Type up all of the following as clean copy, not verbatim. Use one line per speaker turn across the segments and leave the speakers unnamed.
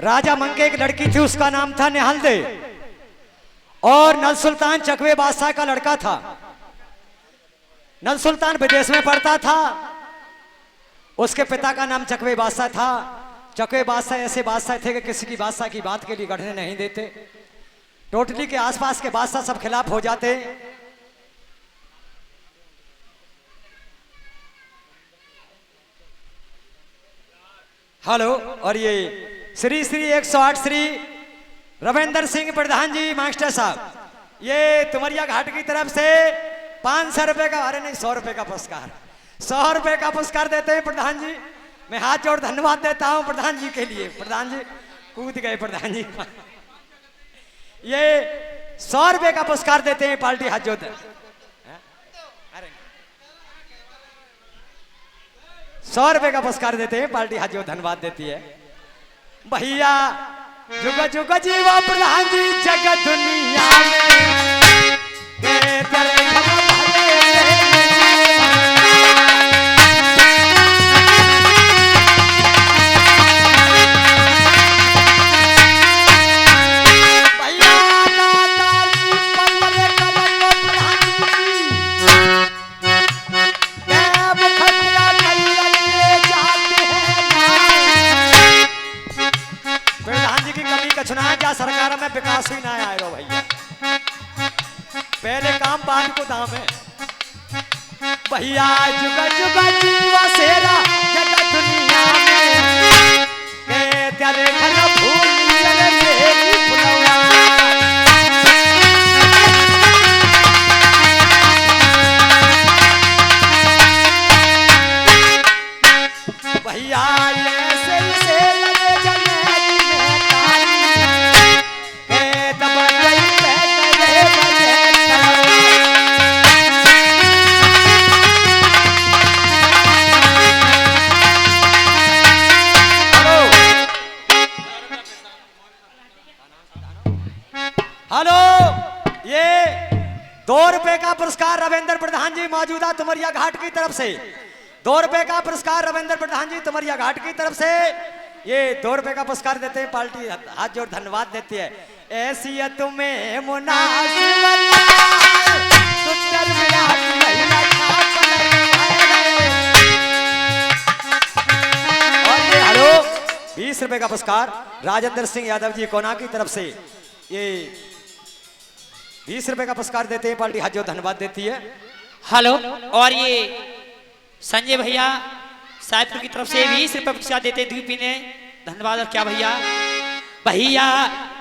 राजा मंग के एक लड़की थी, उसका नाम था निहलदे, और नल सुल्तान चकवे बादशाह का लड़का था। नल सुल्तान विदेश में पढ़ता था, उसके पिता का नाम चकवे बादशाह था। चकवे बादशाह ऐसे बादशाह थे कि किसी की बादशाह की बात के लिए गढ़ने नहीं देते। टोटली के आसपास के बादशाह सब खिलाफ हो जाते। हेलो। और ये श्री श्री 108 श्री रविंदर सिंह प्रधान जी मास्टर साहब, ये तुमरिया घाट की तरफ से 500 रुपए का, अरे नहीं 100 रुपए का पुरस्कार, 100 रुपए का पुरस्कार देते हैं प्रधान जी। मैं हाथ जोड़ धन्यवाद देता हूं प्रधान जी के लिए। प्रधान जी कूद गए प्रधान जी। ये 100 रुपए का पुरस्कार देते हैं पार्टी हाथ जोड़। 100 रुपए का पुरस्कार देते हैं पार्टी हाथ जोड़ धन्यवाद देती है। भैया जुग जुग जीवा प्रधान जी जगत दुनिया में सरकार में विकास ही ना आए रो भैया, पहले काम बाद को दाम है भैया। जुग जुग जीवा सेरा जगत दुनिया में के तेरे घर फूल चले मेरी फुलवा। भैया ऐसे से लगे जनेरी में तारी के तब गई पे करे बजे हेलो। ये 2 रुपए का पुरस्कार रविंद्र प्रधान जी मौजूदा तुमरिया घाट की तरफ से, 2 रुपए का पुरस्कार रविंद्र प्रधान जी तुमरिया घाट की तरफ से। ये 2 रुपए का पुरस्कार देते हैं, पार्टी हाथ जोड़ धन्यवाद देती है। ऐसी तुम्हें मुनासिब और ये हेलो 20 रुपए का पुरस्कार राजेंद्र सिंह यादव जी कोना की तरफ से। ये 20 रुपए का पुरस्कार देते हैं, पार्टी हाथ जोड़ धन्यवाद देती है।
हेलो। और ये संजय भैया साहिबपुर की तरफ से 20 रुपए पुरस्कार देते हैं, द्वीपी ने धन्यवाद। और क्या भैया, भैया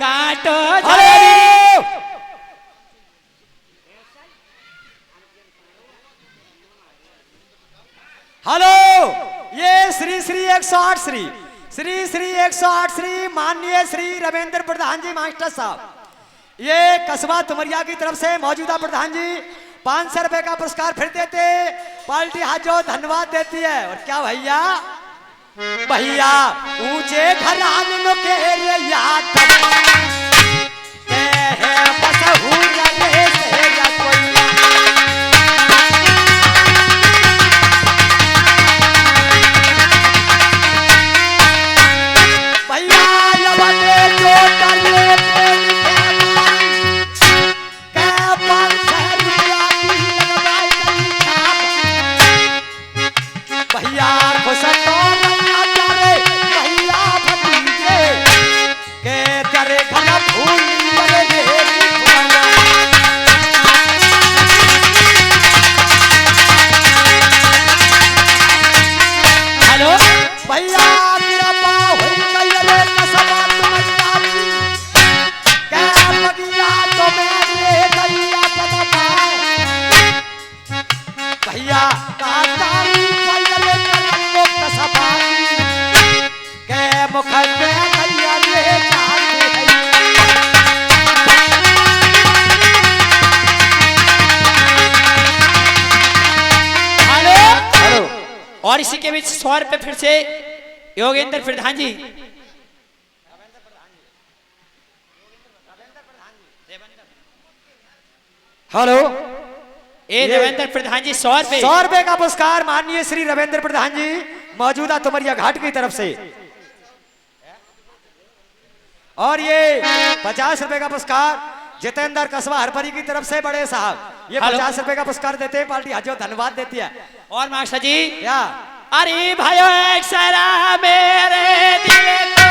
काटो
हेलो। ये श्री श्री 108 श्री श्री 108 श्री माननीय श्री रविंद्र प्रधान जी मास्टर साहब, ये कस्बा तुमरिया की तरफ से मौजूदा प्रधान जी 500 रुपए का पुरस्कार फिर देते, पार्टी हाथ जोड़ धन्यवाद देती है। और क्या भैया, भैया ऊंचे घरानों के याद
और इसी के बीच 100 रुपए फिर से योगेंद्र प्रधान जी।
हेलो।
ए रविंद्र प्रधान जी 100 रुपए,
100 रुपए का पुरस्कार माननीय श्री रविंद्र प्रधान जी मौजूदा तुमरिया घाट की तरफ से। और ये 50 रुपए का पुरस्कार जितेंद्र कस्बा हरपरी की तरफ से बड़े साहब ये
हेलो।
50 रुपए का पुरस्कार देते हैं पार्टी हाजो धन्यवाद देती है
और मास्टर जी
क्या
अरे भाइयों एक सारा मेरे दिल को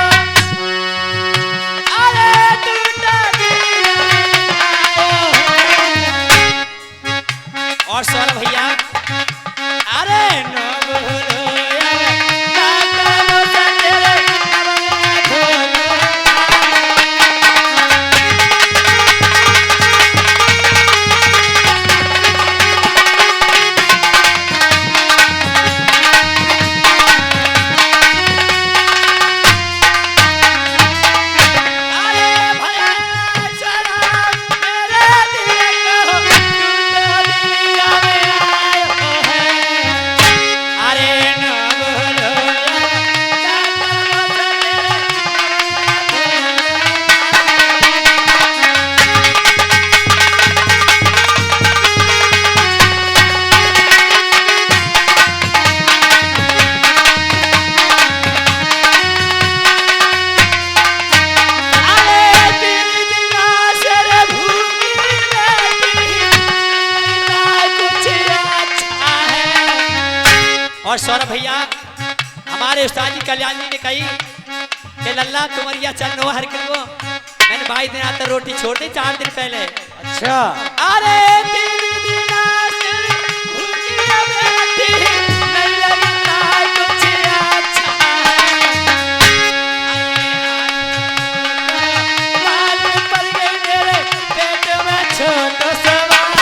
अरे टूटा दिया और सौरभ भैया अरे न भूलो ये काका तेरे और सौरभ भैया हमारे उस्ताद जी कल्याण जी ने कही कि लल्ला तुम्हारिया चन्नो हर किलो मैंने 22 दिन आता रोटी छोड़ दी 4 दिन पहले
अच्छा
अरे तीन दिना से भूखिया बैठी नहीं लगता कुछ अच्छा लाल पड़ गई मेरे पेट में छोटा सवाल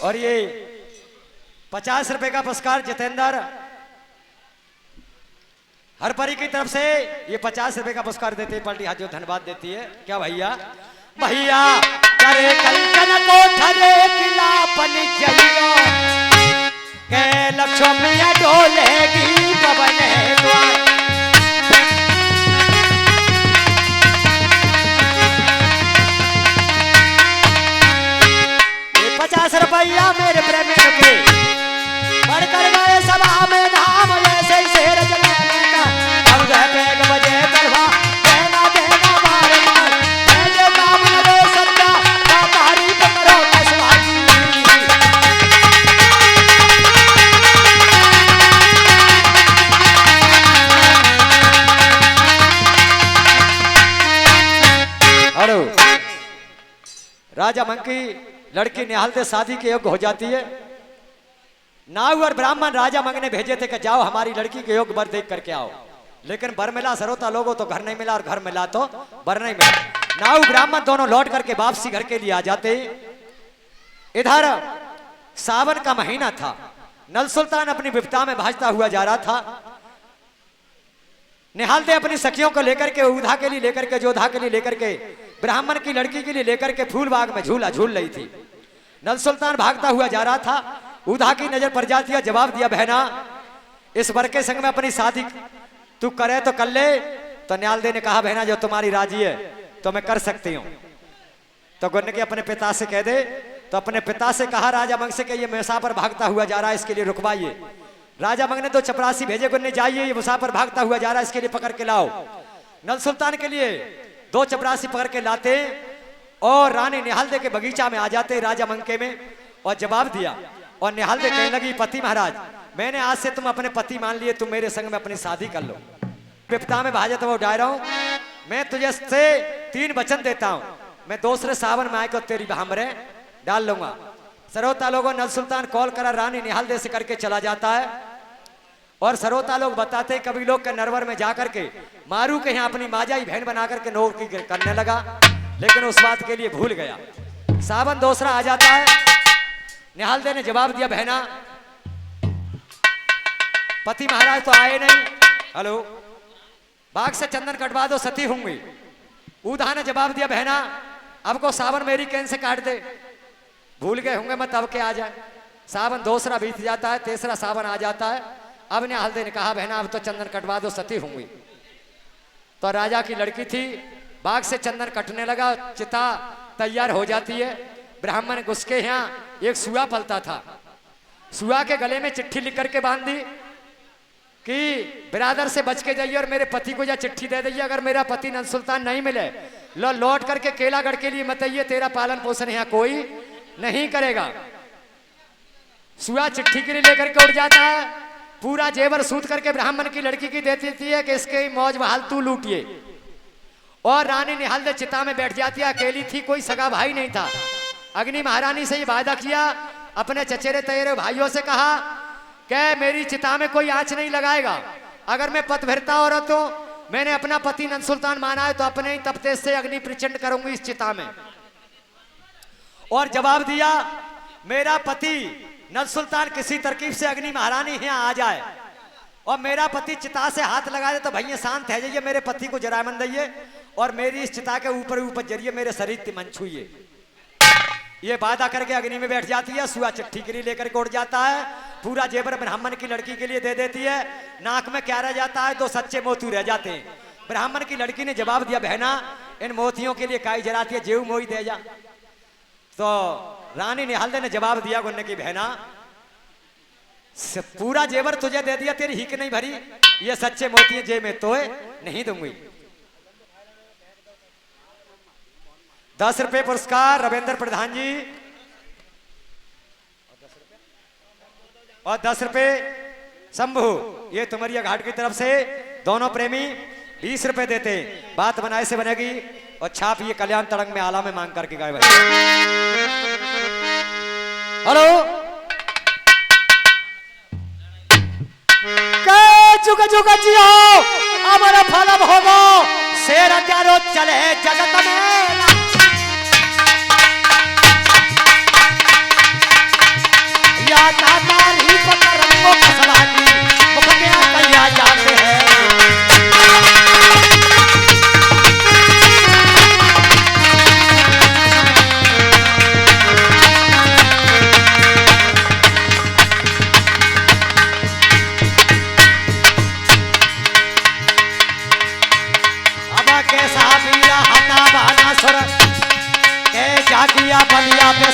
और ये 50 रुपए का पुरस्कार जितेंद्र हरपरी की तरफ से ये 50 रुपए का पुरस्कार देते हैं पार्टी हाथ जो धन्यवाद देती है क्या भैया भैया करे कलकन को ठरे किला पन जइयो के लक्ष्मी डोलेगी पवन द्वार 50 रुपया मेरे प्रेमी के बढ़कर गए सभा में धाम ऐसे शेर चले अब बैग बजे करवा देना देना मार मार जो काम लगे सत्ता का तारीफ करो कसवाई हेलो राजा मंकी लड़की निहाल से शादी के योग्य हो जाती है नाव और ब्राह्मण राजा मंग ने भेजे थे कि जाओ हमारी लड़की के योग्य वर देख करके आओ लेकिन वर मिला सरोता लोगों तो घर नहीं मिला और घर मिला तो वर नहीं मिला नाऊ ब्राह्मण दोनों लौट करके वापसी घर के लिए आ जाते। इधर सावन का महीना था। नल सुल्तान अपनी विपदा में भाजता हुआ जा रहा था। निहालते अपनी सखियों को लेकर के उधा के लिए लेकर के जोधा के लिए लेकर के ब्राह्मण की लड़की के लिए लेकर के फूल बाग में झूला झूल रही थी। नल सुल्तान भागता हुआ जा रहा था। उधा की नजर पड़ जाती है। जवाब दिया, बहना इस वर के संग में अपनी शादी तू करे तो कर ले। तो न्यालदे ने कहा, बहना जो तुम्हारी राजी है तो मैं कर सकती हूँ। तो गुन्न के अपने पिता से कह दे। तो अपने पिता से कहा राजा मंग से कि ये मुसाफिर भागता हुआ जा रहा है, इसके लिए रुकवाइए। राजा मंग ने तो चपरासी भेजे, गुन्ने जाइए ये मुसाफिर भागता हुआ जा रहा है, इसके लिए पकड़ के लाओ। नल सुल्तान के लिए 2 चपरासी पकड़ के लाते और रानी निहालदे के बगीचा में आ जाते राजा मंके में। और जवाब दिया और निहालदे कहने लगी, पति महाराज मैंने आज से तुम अपने पति मान लिए, तुम मेरे संग में अपनी शादी कर लो। विपदा में भाजत वो डाय रहा हूं, मैं तुझे से 3 वचन देता हूं, मैं दूसरे सावन में आए को तेरी हमरे डाल लूंगा। सरोता लोगों नल सुल्तान कॉल करा रानी निहालदे से करके चला जाता है। और सरोता लोग बताते कभी लोग के नरवर में जाकर के मारू के यहाँ अपनी माजाई बहन बना करके नौकरी करने लगा, लेकिन उस बात के लिए भूल गया। सावन दूसरा आ जाता है। निहालदे ने जवाब दिया, बहना पति महाराज तो आए नहीं, हेलो बाग से चंदन कटवा दो, सती होंगी। उधा ने जवाब दिया, बहना अब को सावन मेरी कैन से काट दे, भूल गए होंगे मैं तब के आ जाए। सावन दूसरा बीत जाता है, तीसरा सावन आ जाता है। अब निहालदे ने कहा, बहना अब तो चंदन कटवा दो, सती होंगी। तो राजा की लड़की थी, बाग से चंदन कटने लगा, चिता तैयार हो जाती है। ब्राह्मण घुस के यहाँ एक सुआ पलता था, सुआ के गले में चिट्ठी लिख करके बांध दी कि बिरादर से बच के जाइए और मेरे पति को या चिट्ठी दे दीजिए, अगर मेरा पति नल सुल्तान नहीं मिले लौट करके केलागढ़ के लिए मत आइए, तेरा पालन पोषण यहाँ कोई नहीं करेगा। सुआ चिट्ठी के लिए लेकर के उड़ जाता है, पूरा जेवर सूत करके ब्राह्मण की लड़की की दे देती है कि इसके मौज बहाल तू लूटिए। और रानी निहालदे चिता में बैठ जाती है, अकेली थी, कोई सगा भाई नहीं था। अग्नि महारानी से ये वादा किया, अपने चचेरे तयरे भाइयों से कहा कि मेरी चिता में कोई आंच नहीं लगाएगा, अगर मैं पत भरता औरत हूं, मैंने अपना पति नल सुल्तान माना है तो अपने ही तपते से अग्नि प्रचंड करूंगी इस चिता में। और जवाब दिया, मेरा पति नल सुल्तान किसी तरकीब से अग्नि महारानी यहाँ आ जाए और मेरा पति चिता से हाथ लगा दे तो भैया शांत है जाइए, मेरे पति को जरामन दइए और मेरी इस चिता के ऊपर ऊपर जरिए मेरे शरीर तिमन छुइए। ये वादा करके अग्नि में बैठ जाती है। सुआ चिट्ठी के लिए लेकर के उड़ जाता है, पूरा जेवर ब्राह्मण की लड़की के लिए दे देती है। नाक में क्या रह जाता है, 2 सच्चे मोती रह जाते हैं। ब्राह्मण की लड़की ने जवाब दिया, बहना इन मोतियों के लिए काई जराती है, जेऊ मोई दे जा। तो रानी निहालदे ने जवाब दिया, गुन्ने की बहना पूरा जेवर तुझे दे दिया, तेरी हिक नहीं भरी, ये सच्चे मोती जे में तो नहीं दूंगी। 10 रुपए पुरस्कार रविंद्र प्रधान जी और 10 रुपए शंभू, ये तुमरिया घाट की तरफ से दोनों प्रेमी 20 रुपए देते। बात बनाए से बनेगी और छाप ये कल्याण तड़ंग में आला में मांग करके गाए भाई। हेलो जुग जुग जियो अमर फल भोगो, शेर त्यारो चले जगत में। या तातार ही पकड़ रंगों का सलामी मुखटिया कलिया जाते हैं। जागिया बलिया पे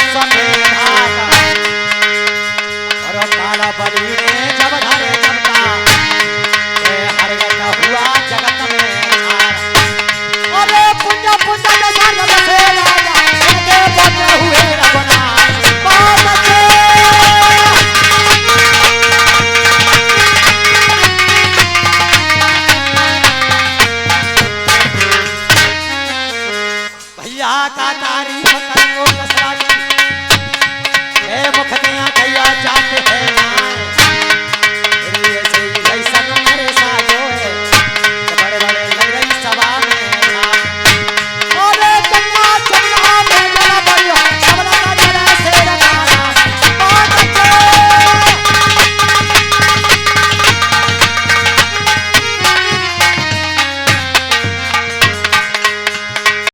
और काला बलि ने जब धरे चमका, हरगत हुआ जगत में। अरे पुंजा पुंजा से राजा बने हुए रबना भैया का तारीफ करो, मुखतिया कैया जाते हैं।